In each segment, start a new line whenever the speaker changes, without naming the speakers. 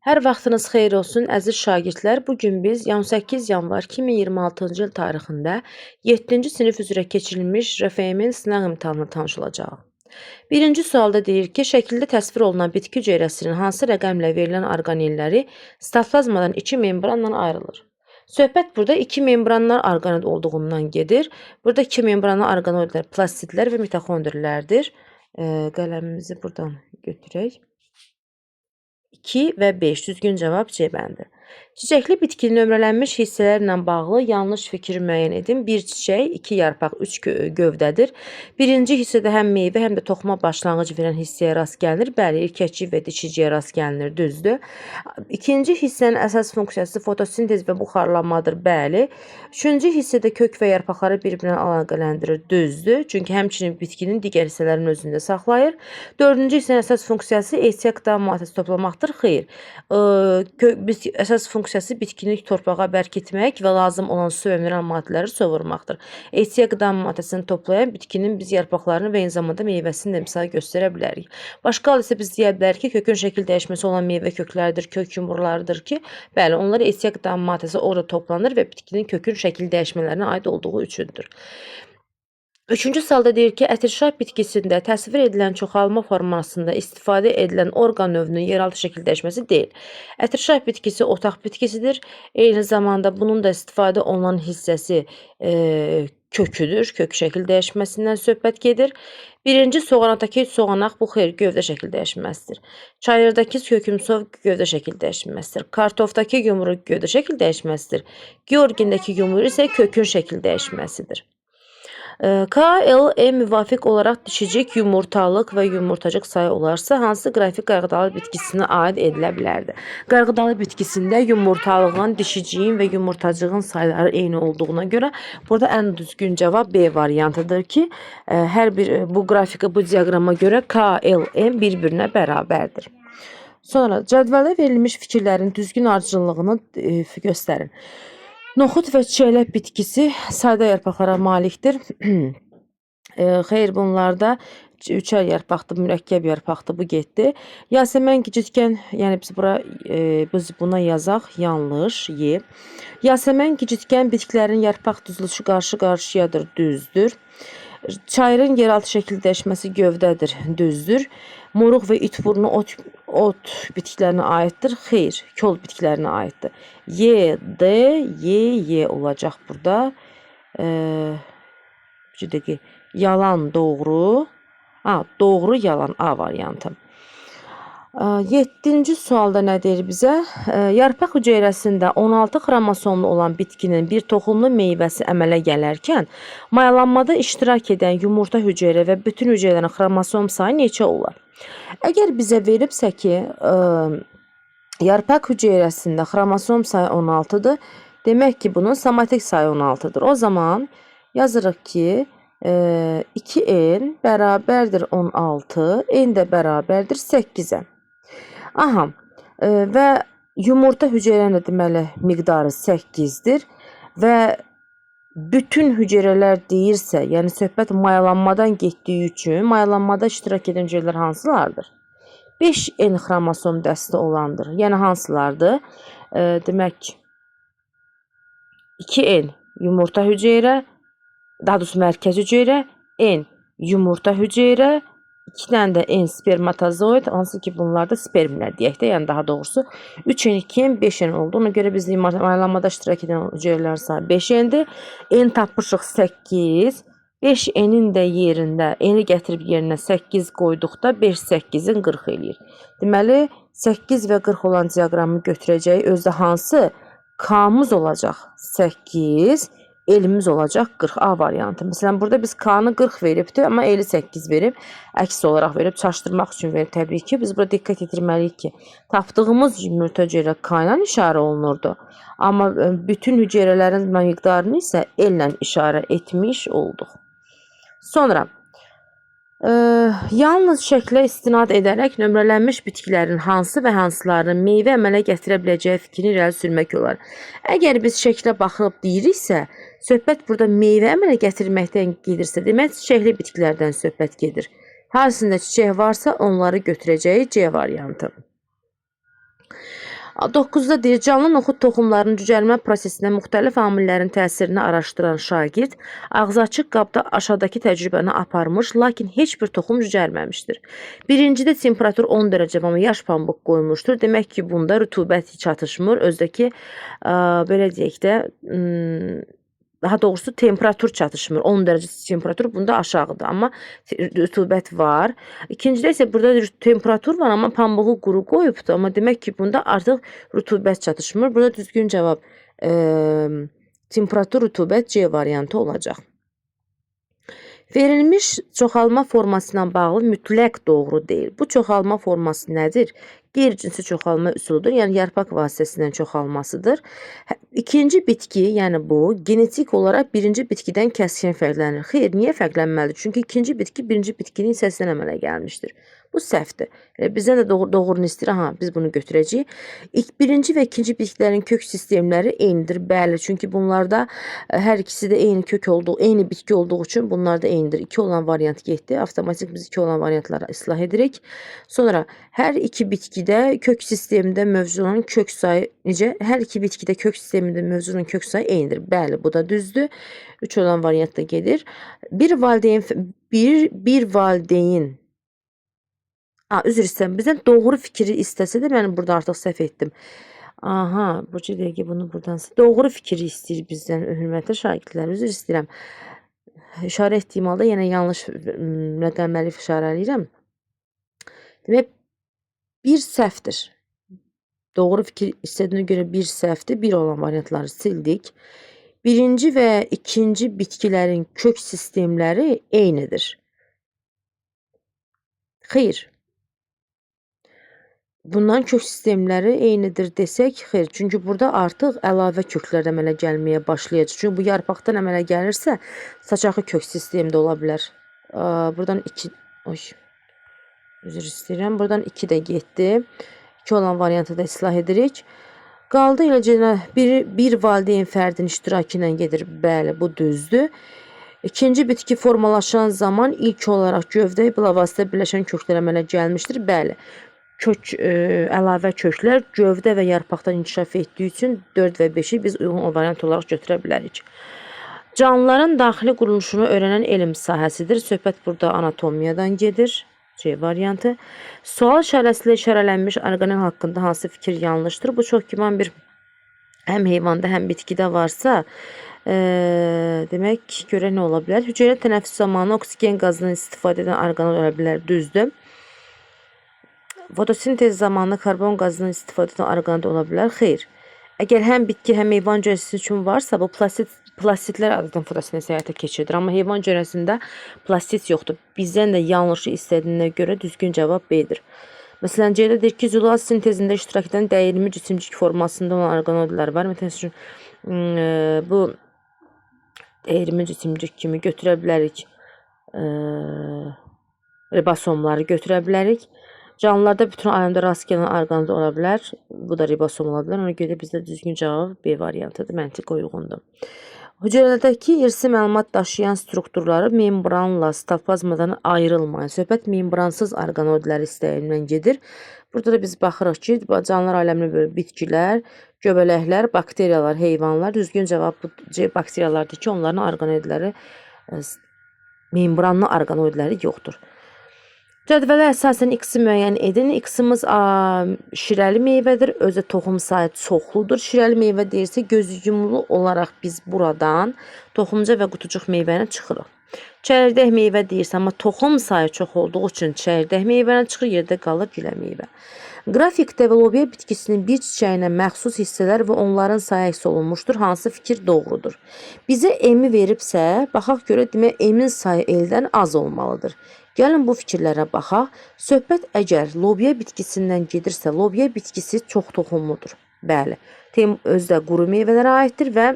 Hər vaxtınız xeyir olsun, əziz şagirdlər. Bugün biz 18 yanvar 2026-cı il tarixində 7-ci sinif üzrə keçirilmiş RFM-in sınaq imtahanına tanış olacağıq. Birinci sualda deyir ki, şəkildə təsvir olunan bitki hüceyrəsinin hansı rəqəmlə verilən orqanelləri sitoplazmadan iki membranla ayrılır? Söhbət burada iki membranlar orqanel olduğundan gedir. Burada iki membranlar orqanellər plastidlər və mitoxondrilərdir. Qələmimizi buradan götürək. 2 və 5. Düzgün cavab C bəndi. Çiçəkli bitkinin nömrələnmiş hissələrlə bağlı yanlış fikir müəyyən edin. 1 çiçək, 2 yarpaq, 3 gövdədir. Birinci hissədə həm meyvə, həm də toxuma başlanğıc verən hissəyə rast gəlinir. Bəli, erkəkcik və dişiciyə rast gəlinir, düzdür. İkinci hissənin əsas funksiyası fotosintez və buxarlanmadır. Bəli. Üçüncü hissədə kök və yarpaqları bir-birinə əlaqələndirir, düzdür. Çünki həmçinin bitkinin digər hissələrini özündə saxlayır. Dördüncü hissənin əsas funksiyası ehtiyat qida maddəsi toplamaqdır. Xeyr. Əsas funksiyası bitkini torpağa bərk etmək və lazım olan su və mineral maddələri sovurmaqdır. Ehtiyat qida maddəsini toplayan bitkinin biz yarpaqlarını və eyni zamanda meyvəsini də misal göstərə bilərik. Başqa halda isə biz deyə bilərik ki, kökün şəkil dəyişməsi olan meyvə kökləridir, kök yumrularıdır ki, bəli, onlar ehtiyat qida maddəsi orada toplanır və bitkinin kökün şəkil dəyişmələrinə aid olduğu üçündür. Üçüncü sualda deyir ki, ətirşah bitkisində təsvir edilən çoxalma formasında istifadə edilən orqan növünün yeraltı şəkil dəyişməsi deyil. Ətirşah bitkisi otaq bitkisidir. Eyni zamanda bunun da istifadə olunan hissəsi köküdür. Kök şəkil dəyişməsindən söhbət gedir. Birinci soğanaqdakı soğanaq bu xeyr gövdə şəkil dəyişməsidir. Çayırdakı kökümsov gövdə şəkil dəyişməsidir. Kartofdakı yumru gövdə şəkil dəyişməsidir. Georgindəki yumru isə kökün şəkil dəyişməsidir. KLM müvafiq olaraq dişicik, yumurtalıq və yumurtacıq sayı olarsa, hansı qrafik qarğıdalı bitkisinə aid edilə bilərdi? Qarğıdalı bitkisində yumurtalığın, dişiciyin və yumurtacığın sayları eyni olduğuna görə burada ən düzgün cavab B variantıdır ki, hər bir bu qrafika, bu diaqrama görə KLM bir-birinə bərabərdir. Sonra cədvəldə verilmiş fikirlərin düzgün ardıcıllığını göstərin. Noxud və çiyələk bitkisi sadə yarpaqlara malikdir. Xeyr, bunlarda üçər yarpaqdır, mürəkkəb yarpaqdır, bu getdi. Yasəmən gicitkən, yəni biz buna yazaq, yanlış, Y. Yasəmən gicitkən bitkilərin yarpaq düzülüşü qarşı-qarşıyadır, düzdür. Çayırın yeraltı şəkil dəyişməsi gövdədir, düzdür. Moruq və itburnu ot bitkilərinə aiddir, xeyr, kol bitkilərinə aiddir. Y, D, Y olacaq burada. Bir dəqiqə, yalan, doğru. Doğru, yalan, A variantı. 7-ci sualda nə deyir bizə? Yarpaq hüceyrəsində 16 xromosomlu olan bitkinin bir toxumlu meyvəsi əmələ gələrkən, mayalanmada iştirak edən yumurta hüceyrə və bütün hüceyrələrin xromosom sayı neçə olar? Əgər bizə veribsə ki, yarpaq hüceyrəsində xromosom sayı 16-dır, demək ki, bunun somatik sayı 16-dır. O zaman yazırıq ki, 2n bərabərdir 16, n də bərabərdir 8-ə. Və yumurta hüceyrənin deməli miqdarı 8-dir və bütün hüceyrələr deyirsə, yəni söhbət mayalanmadan getdiyi üçün, mayalanmada iştirak edən hüceyrələr hansılardır? 5n xromosom dəsti olandır. Yəni hansılardır? Demək, 2n yumurta hüceyrə, daha doğrusu mərkəz hüceyrə, n yumurta hüceyrə, 2 dənə də n spermatozoid, hansı ki bunlar da spermlər deyək də, yəni daha doğrusu 3n, 2n, 5n oldu. Ona görə biz mayalanmada iştirak edən hüceyrələr sayı 5n-dir. N tapmışıq 8, 5n-in də yerində, n-i gətirib yerinə 8 qoyduqda 5, 8-in 40 eləyir. Deməli, 8 və 40 olan diaqramı götürəcək, özdə hansı? K-mız olacaq 8, elimiz olacaq 40, A variantı. Məsələn, burada biz K-nı 40 veribdir, amma eli 8 verib, əks olaraq verib, çaşdırmaq üçün verib. Təbii ki, biz burada diqqət edirməliyik ki, tapdığımız yumurta hüceyrə K ilə işarə olunurdu. Amma bütün hüceyrələrin miqdarını isə ellə işarə etmiş olduq. Sonra, yalnız şəklə istinad edərək nömrələnmiş bitkilərin hansı və hansılarının meyvə əmələ gətirə biləcəyi fikrini irəli sürmək olar. Əgər biz şəklə baxıb deyiriksə, söhbət burada meyvə əmələ gətirməkdən gedirsə, demək çiçəkli bitkilərdən söhbət gedir. Hansında çiçək varsa onları götürəcəyi C variantı. 9-da deyir, canlı noxud toxumlarının cücərmə prosesinə müxtəlif amillərin təsirini araşdıran şagird ağzı açıq qabda aşağıdakı təcrübəni aparmış, lakin heç bir toxum cücərməmişdir. Birincidə temperatur 10 dərəcə, amma yaş pambıq qoymuşdur. Demək ki, bunda rütubət çatışmır. Özdəki, belə deyək də, daha doğrusu temperatur çatışmır. 10 dərəcə temperatur bunda aşağıdır, amma rütubət var. İkincidə isə burada temperatur var, amma pambığı quru qoyubdur. Amma demək ki, bunda artıq rütubət çatışmır. Burada düzgün cavab temperatur, rütubət C variantı olacaq. Verilmiş çoxalma forması ilə bağlı mütləq doğru deyil. Bu çoxalma forması nədir? Qeyri-cinsi çoxalma üsuludur, yəni yarpaq vasitəsilə çoxalmasıdır. İkinci bitki, yəni bu, genetik olaraq birinci bitkidən kəskin fərqlənir. Xeyr, niyə fərqlənməlidir? Çünki ikinci bitki birinci bitkinin hissəsindən əmələ gəlmişdir. Bu səhvdir. Bizdən də doğrunu istəyir, biz bunu götürəcəyik. Birinci və ikinci bitkilərin kök sistemləri eynidir. Bəli, çünki bunlarda hər ikisi də eyni kök olduğu, eyni bitki olduğu üçün bunlar da eynidir. 2 olan variant getdi. Avtomatik biz 2 olan variantları islah edirik. Sonra hər iki bitkidə kök sistemində mövcud olan kök sayı necə? Hər iki bitkidə kök sistemində mövcud olan kök sayı eynidir. Bəli, bu da düzdür. 3 olan variant da gedir. Bir valideyn üzr istəyirəm. Bizdən doğru fikri istəsə də mən burada artıq səhv etdim. Bu dəqiqə bunu buradan doğru fikri istəyir bizdən hörmətli şagirdlər. Üzr istəyirəm. İşarə etdiyim halda yenə yanlış rəqəmləri işarə edirəm. Demək, bir səhvdir. Doğru fikir istədiyinə görə bir səhvdir. Bir olan variantları sildik. Birinci və ikinci bitkilərin kök sistemləri eynidir. Xeyr. Bunların kök sistemləri eynidir desək, xeyr. Çünki burada artıq əlavə köklər əmələ gəlməyə başlayacaq. Çünki bu yarpaqdan əmələ gəlirsə, saçaqı kök sistemi də ola bilər. Buradan 2, üzr istəyirəm. Buradan 2 də getdi. 2 olan variantı da islah edirik. Qaldı eləcə bir valideyn fərdin iştirakı ilə gedir. Bəli, bu düzdür. İkinci bitki formalaşan zaman ilk olaraq gövdə bilavasitə birləşən köklər əmələ gəlmişdir. Bəli. Əlavə köklər gövdə və yarpaqdan inkişaf etdiyi üçün 4 və 5-i biz uyğun variant olaraq götürə bilərik. Canlıların daxili quruluşunu öyrənən elm sahəsidir. Söhbət burada anatomiyadan gedir. C variantı. Sual işarəsilə işarələnmiş orqanel haqqında hansı fikir yanlışdır? Bu çox güman bir həm heyvanda, həm bitkidə varsa, demək, görək nə ola bilər? Hüceyrə tənəffüs zamanı oksigen qazından istifadə edən orqanel ola bilər. Düzdür. Fotosintez zamanı karbon qazından istifadə edən orqanel ola bilər. Xeyr. Əgər həm bitki, həm heyvan cürəsi üçün varsa, bu plastitlər adətən fotosintez həyata keçirilir. Amma heyvan cürəsində plastit yoxdur. Bizdən də yanlışı istədiyinə görə düzgün cavab B-dir. Məsələn, C-də deyir ki, zülaz sintezində iştirak edən dəyirmi cisimcik formasında olan orqanellər var. Məsələn, bu dəyirmi cisimcik kimi götürə bilərik. Ribosomları götürə bilərik. Canlılarda bütün aləmdə rast gələn orqanel ola bilər. Bu da ribosom ola bilər. Ona görə bizdə düzgün cavab B variantıdır. Məntiq uyğundur. Hüceyrədəki irsi məlumat daşıyan strukturları membranla sitoplazmadan ayrılmayan. Söhbət membransız orqanellər istəyindən gedir. Burada da biz baxırıq ki, canlılar aləminə böyle bitkilər, göbələklər, bakteriyalar, heyvanlar. Düzgün cavab bu C bakteriyalardır ki, onların orqanelləri, membranlı orqanelləri yoxdur. Cədvələ əsasən X-i müəyyən edin. X-imiz şirəli meyvədir. Özü toxum sayı çoxludur. Şirəli meyvə deyirsə, gözüyumulu olaraq biz buradan toxumca və qutucuq meyvəni çıxırıq. Çəyirdək meyvə deyirsə, amma toxum sayı çox olduğu üçün çəyirdək meyvəni çıxır, yerdə qalır gülə meyvə. Qrafikdə və lobiya bitkisinin bir çiçəyinə məxsus hissələr və onların sayı əks olunmuşdur. Hansı fikir doğrudur? Bizə M-i veribsə, baxaq görə demək, M-in sayı L-dən az olmalıdır. Gəlin bu fikirlərə baxaq. Söhbət əgər lobiya bitkisindən gedirsə, lobiya bitkisi çox toxumludur. Bəli, özdə quru meyvələrə aiddir və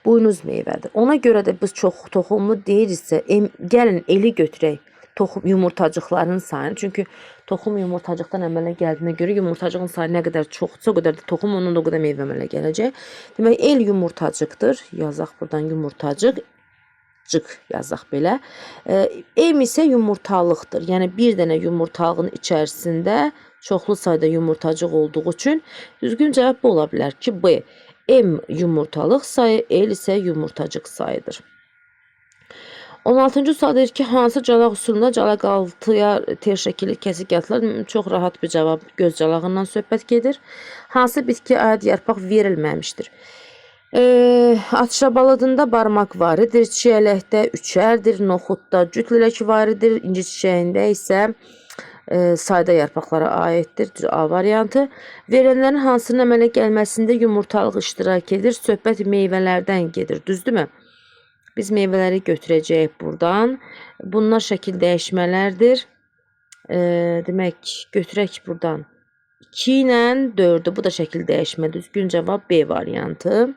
buynuz meyvədir. Ona görə də biz çox toxumlu deyiriksə, gəlin eli götürək yumurtacıqların sayını. Çünki toxum yumurtacıqdan əmələ gəldiyinə görə yumurtacığın sayı nə qədər çoxsa, o qədər də toxum, ondan da o qədər meyvə əmələ gələcək. Demək, el yumurtacıqdır. Yazaq buradan yumurtacıq. yazaq belə. M isə yumurtalıqdır. Yəni bir dənə yumurtalığın içərisində çoxlu sayda yumurtacıq olduğu üçün düzgün cavab bu ola bilər ki, B. M yumurtalıq sayı, L isə yumurtacıq sayıdır. 16-cı sual deyir ki, hansı calaq üsulunda calaq altıya tel şəkilli kəsik atılır? Çox rahat bir cavab, göz calağından söhbət gedir. Hansı bitki aid yarpaq verilməmişdir? Atşabalıdında barmaq varidir, çiyələkdə üçərdir, noxudda cüt lələk varidir, inci çiçəyində isə sayda yarpaqlara aiddir. A variantı. Verilənlərin hansının əmələ gəlməsində yumurtalıq iştirak edir? Söhbət meyvələrdən gedir, düzdürmü? Biz meyvələri götürəcəyik buradan. Bunlar şəkil dəyişmələrdir. Demək, götürək buradan 2 ilə 4'ü. Bu da şəkil dəyişmə. Düzgün cavab B variantı.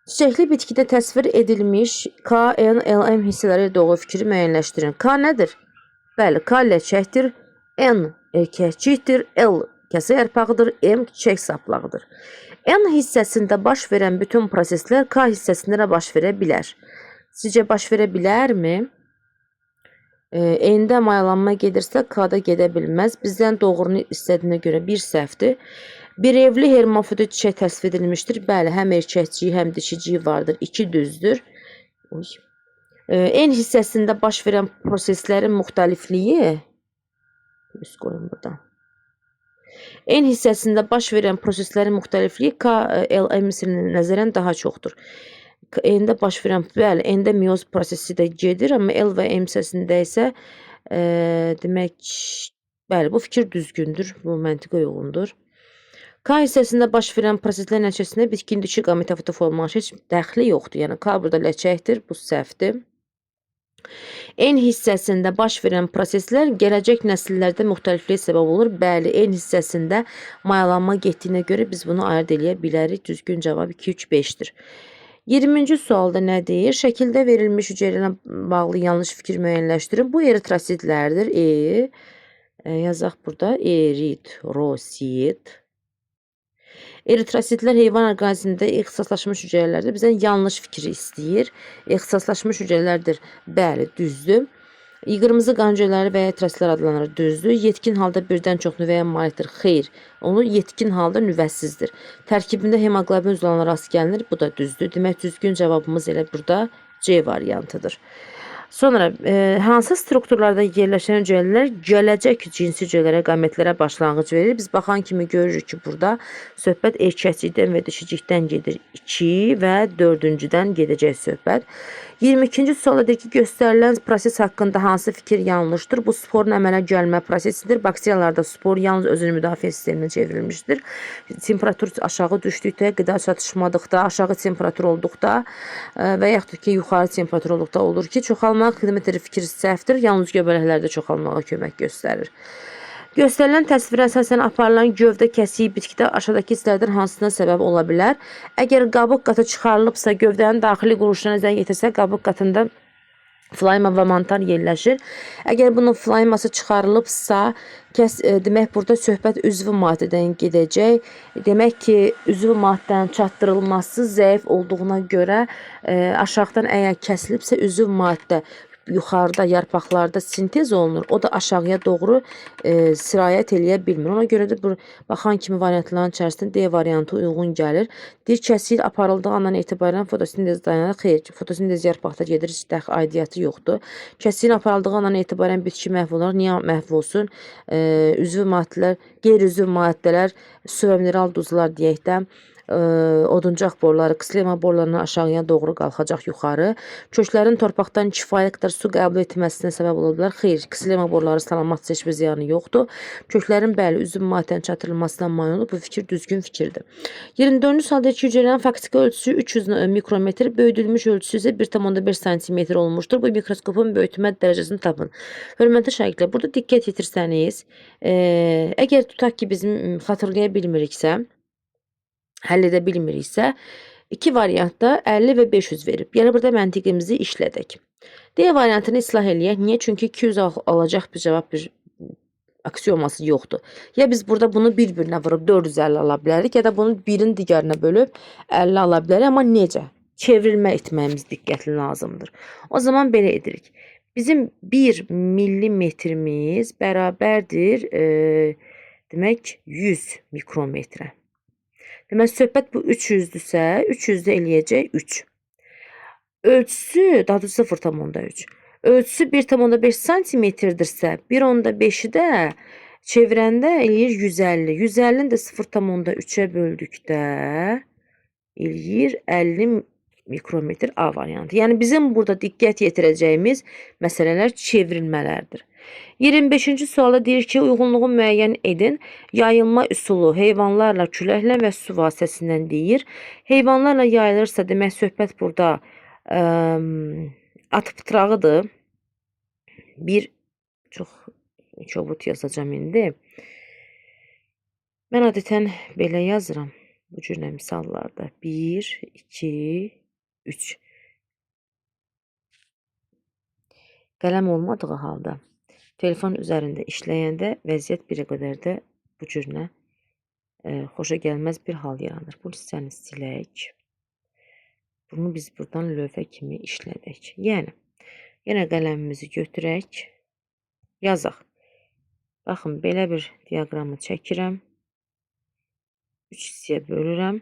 Çiçəkli bitkidə təsvir edilmiş K, N, L, M hissələri doğru fikri müəyyənləşdirin. K nədir? Bəli, K ləçəkdir. N erkəkçikdir. L kəsə yarpağıdır. M çiçək saplağıdır. N hissəsində baş verən bütün proseslər K hissəsində də baş verə bilər. Sizcə baş verə bilərmi? N-də mayalanma gedirsə K-da gedə bilməz. Bizdən doğrunu istədiyinə görə bir səhvdir. Bir evli hermafrodit çiçək təsvir edilmişdir. Bəli, həm erkəkciyi, həm dişiciyi vardır. 2 düzdür. N hissəsində baş verən proseslərin müxtəlifliyi qoyun burada. N hissəsində baş verən proseslərin müxtəlifliyi K, L, M nəzərən daha çoxdur. N-də baş verən, bəli, N-də meyoz prosesi də gedir, amma L və M hissəsində isə demək, bəli, bu fikir düzgündür, bu məntiqə uyğundur. K hissəsində baş verən proseslər nəticəsində bitkinin dişi qametafita formalaşır, heç dəxli yoxdur. Yəni K burada ləçəkdir, bu səhvdir. N hissəsində baş verən proseslər gələcək nəsillərdə müxtəlifliyə səbəb olur. Bəli, N hissəsində mayalanma getdiyinə görə biz bunu ayırd eləyə bilərik. Düzgün cavab 2, 3, 5-dir. 20-ci sualda nə deyir? Şəkildə verilmiş hüceyrələ bağlı yanlış fikir müəyyənləşdirin. Bu eritrositlərdir. Yazaq burada. Eritrosit. Eritrositlər heyvan orqanizmində ixtisaslaşmış hüceyrələrdir. Bizdən yanlış fikri istəyir. İxtisaslaşmış hüceyrələrdir. Bəli, düzdür. Qırmızı qan hüceyrələri və ya eritrositlər adlanır. Düzdür. Yetkin halda birdən çox nüvəyə malikdir. Xeyr. Onu yetkin halda nüvəsizdir. Tərkibində hemoqlobin üzvlərinə rast gəlinir. Bu da düzdür. Demək, düzgün cavabımız elə burada C variantıdır. Sonra hansı strukturlarda yerləşən hüceyrələr gələcək cinsi hüceyrələrə, qametlərə başlanğıc verir? Biz baxan kimi görürük ki, burada söhbət erkəkcikdən və dişicikdən gedir. 2 və 4-cüdən gedəcək söhbət. 22-ci sualda deyir ki, göstərilən proses haqqında hansı fikir yanlışdır? Bu sporun əmələ gəlmə prosesidir. Bakteriyalarda spor yalnız özünü müdafiə sisteminə çevrilmişdir. Temperatur aşağı düşdükdə, qida çatışmadıqda, aşağı temperatur olduqda və yaxud ki, yuxarı temperatur olduqda olur ki, çoxalma xidmətləri fikir səhvdir. Yalnız göbələklərdə çoxalmağa kömək göstərir. Göstərilən təsvirə əsasən aparılan gövdə kəsiyi bitkidə aşağıdakı hisslərdən hansına səbəb ola bilər? Əgər qabıq qatı çıxarılıbsa, gövdənin daxili quruluşuna zəng yetirsə, qabıq qatında flayma və mantar yerləşir. Əgər bunun flayması çıxarılıbsa, demək burada söhbət üzvü maddədən gedəcək. Demək ki, üzvü maddənin çatdırılması zəif olduğuna görə aşağıdan əgər kəsilibsə, üzvü maddə yuxarıda yarpaqlarda sintez olunur. O da aşağıya doğru sirayət eləyə bilmir. Ona görə də bu baxan kimi variantların içərisində D variantı uyğun gəlir. Deyir, kəsik aparıldığı andan etibarən fotosintez dayanır. Xeyr, fotosintez yarpaqda gedir, heç dəxi aidiyyatı yoxdur. Kəsiyin aparıldığı andan etibarən bitki məhv olur. Niyə məhv olsun? Üzvü maddələr, qeyri-üzvü maddələr, su və mineral duzlar deyək də, oduncaq borları, ksilema borlarına aşağıya doğru qalxacaq yuxarı. Köklərin torpaqdan kifayət qədər su qəbul etməsinə səbəb ola bilər. Xeyr, ksilema borları salamat heç bir ziyanı yoxdur. Köklərin bəli üzvü maddənin çatdırılmasına mane olur. Bu fikir düzgün fikirdir. 24-cü sualda hüceyrələrin faktiki ölçüsü 300 mikrometr, böyüdülmüş ölçüsü isə 1,5 cm olmuşdur. Bu mikroskopun böyütmə dərəcəsini tapın. Hörmətli şagirdlər, burada diqqət yetirsəniz, əgər tutaq ki, bizim xatırlaya bilmiriksə, həll edə bilmiriksə, 2 variantda 50 və 500 verib. Yəni, burada məntiqimizi işlədək. D variantını islah eləyək. Niyə? Çünki 200 alacaq bir cavab, bir aksioması yoxdur. Ya biz burada bunu bir-birinə vurub 450 ala bilərik, ya da bunu birin digərinə bölüb 50 ala bilərik. Amma necə? çevrilmə etməyimiz diqqətli lazımdır. O zaman belə edirik. Bizim 1 millimetrimiz bərabərdir demək 100 mikrometrə. Demək söhbət bu 300-dürsə, 300-də eləyəcək 3. Ölçüsü, daha doğrusu 0,3. Ölçüsü 1,5 santimetrdirsə, 1,5-i də çevirəndə eləyir 150. 150-ni də 0,3-ə böldükdə eləyir 50 mikrometr A variantı. Yəni bizim burada diqqət yetirəcəyimiz məsələlər çevrilmələrdir. 25-ci sualda deyir ki, uyğunluğu müəyyən edin. Yayılma üsulu heyvanlarla, küləklə və su vasitəsindən deyir. Heyvanlarla yayılırsa, demək söhbət burada at pıtrağıdır. Bir çox kobud yazacağım indi. Mən adətən belə yazıram bu cür misallarda. 1, 2, 3. Qələm olmadığı halda telefon üzərində işləyəndə vəziyyət bir qədər də bu cürünə xoşa gəlməz bir hal yaranır. Bu hissəni silək. Bunu biz buradan lövhə kimi işlədək. Yəni, yenə qələmimizi götürək, yazaq. Baxın, belə bir diaqramı çəkirəm. 3 hissəyə bölürəm.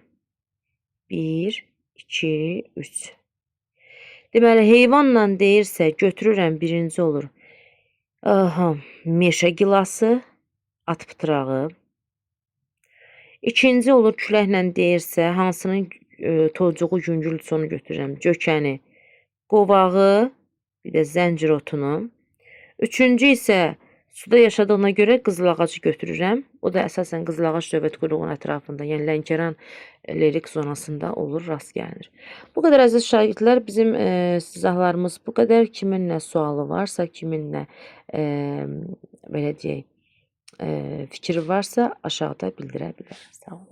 1, 2, 3. Deməli, heyvanla deyirsə, götürürəm, birinci olur. Meşə gilası, at pıtrağı. İkinci olur, küləklə deyirsə, hansının tocuğu yüngüldürsə onu götürürəm. Gökəni, qovağı, bir də zəncir otunu. Üçüncü isə suda yaşadığına görə qızıl ağacı götürürəm. O da əsasən qızıl ağac dövlət quyruğunun ətrafında, yəni Lənkəran lerik zonasında olur, rast gəlinir. Bu qədər əziz şagirdlər, bizim izahlarımız bu qədər. Kimin nə sualı varsa, kimin nə belə deyək, fikri varsa aşağıda bildirə bilər. Sağ olun.